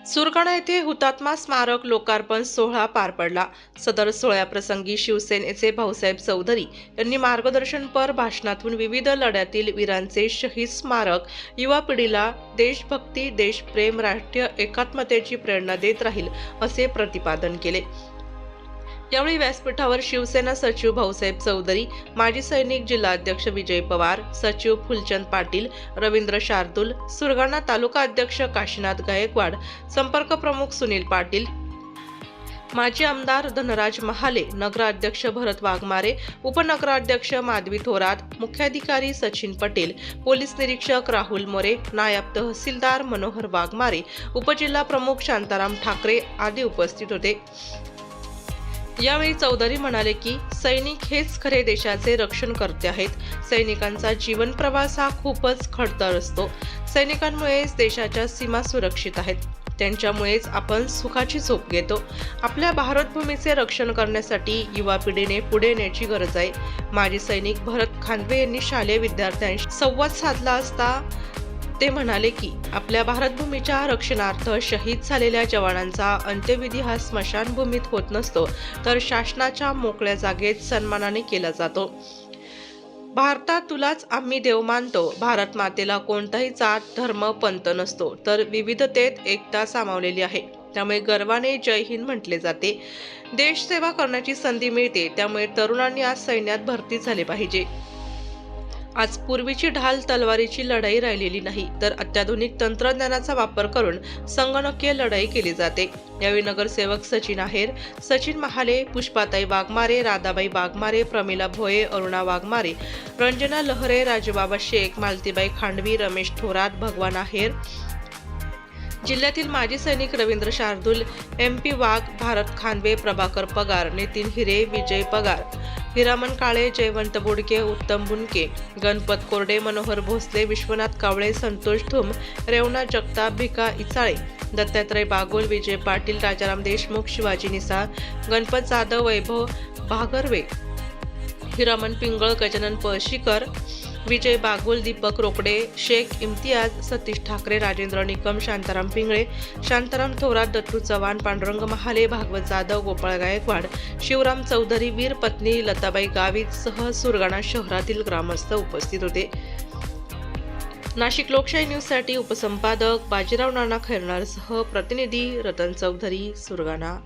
सुरगाणा येथे हुतात्मा स्मारक लोकार्पण सोहळा पार पडला। सदर सोहळ्याप्रसंगी शिवसेनेचे भाऊसाहेब चौधरी यांनी मार्गदर्शनपर भाषणातून विविध लढ्यातील वीरांचे शहीद स्मारक युवा पिढीला देशभक्ती, देशप्रेम, राष्ट्रीय एकात्मतेची प्रेरणा देत राहील असे प्रतिपादन केले। यावेळी व्यासपीठावर शिवसेना सचिव भाऊसाहेब चौधरी, माजी सैनिक जिल्हाध्यक्ष विजय पवार, सचिव फुलचंद पाटील, रवींद्र शार्दूल, सुरगाणा तालुका अध्यक्ष काशीनाथ गायकवाड, संपर्क प्रमुख सुनील पाटील, माजी आमदार धनराज महाले, नगराध्यक्ष भरत वाघमारे, उपनगराध्यक्ष माधवी थोरात, मुख्याधिकारी सचिन पटेल, पोलीस निरीक्षक राहुल मोरे, नायब तहसीलदार मनोहर वाघमारे, उपजिल्हा प्रमुख शांताराम ठाकरे आदी उपस्थित होते। यावेळी चौधरी म्हणाले की सैनिक हेच खरे देशाचे रक्षणकर्ते आहेत। सैनिकांचा जीवन प्रवास हा खूपच खडतर असतो। सैनिकांमुळेच देशाच्या सीमा सुरक्षित आहेत। त्यांच्यामुळेच आपण सुखाची झोप घेतो। आपल्या भारतभूमीचे रक्षण करण्यासाठी युवा पिढीने पुढे येण्याची गरज आहे। माजी सैनिक भरत खानवे यांनी शालेय विद्यार्थ्यांशी संवाद साधला असता ते म्हणाले की आपल्या भारतभूमीच्या रक्षणार्थ शहीद झालेल्या जवानांचा अंत्यविधी हा स्मशानभूमीत होत नसतो, तर शासनाच्या मोकळ्या जागेत सन्मानाने केला जातो। भारतात तुलाच आम्ही देव मानतो। भारत मातेला कोणताही जात, धर्म, पंथ नसतो, तर विविधतेत एकता सामावलेली आहे। त्यामुळे गर्वाने जय हिंद म्हटले जाते। देशसेवा करण्याची संधी मिळते, त्यामुळे तरुणांनी आज सैन्यात भरती झाले पाहिजे। आज पूर्वीची ढाल तलवारीची लढाई राहिलेली नाही, तर अत्याधुनिक तंत्रज्ञानाचा वापर करून संगणकीय लढाई केली जाते। यावेळी नगरसेवक सचिन आहेर, सचिन महाले, पुष्पाताई वाघमारे, राधाबाई वाघमारे, प्रमिला भोये, अरुणा वाघमारे, रंजना लहरे, राजूबाबा शेख, मालतीबाई खांडवी, रमेश थोरात, भगवान आहेर, जिल्ह्यातील माजी सैनिक रवींद्र शार्दूल, MP वाघ, भारत खानवे, प्रभाकर पगार, नितीन हिरे, विजय पगार, हिरामन काळे, जयवंत बोडके, उत्तम बुनके, गणपत कोरडे, मनोहर भोसले, विश्वनाथ कावळे, संतोष धुम, रेवणा जगताप, भिका इचाळे, दत्तात्रय बागोल, विजय पाटील, राजाराम देशमुख, शिवाजी निसाळ, गणपत जाधव, वैभव भागरवे, हिरामन पिंगळ, गजानन पळशीकर, विजय बागुल, दीपक रोकडे, शेख इम्तियाज, सतीश ठाकरे, राजेंद्र निकम, शांताराम पिंगळे, शांताराम थोरात, दत्तू चव्हाण, पांडुरंग महाले, भागवत जाधव, गोपाळ गायकवाड, शिवराम चौधरी, वीर पत्नी लताबाई गावित सह सुरगाणा शहरातील ग्रामस्थ उपस्थित होते। नाशिक लोकशाही न्यूजसाठी उपसंपादक बाजीराव नाना खैरनारसह प्रतिनिधी रतन चौधरी, सुरगाणा।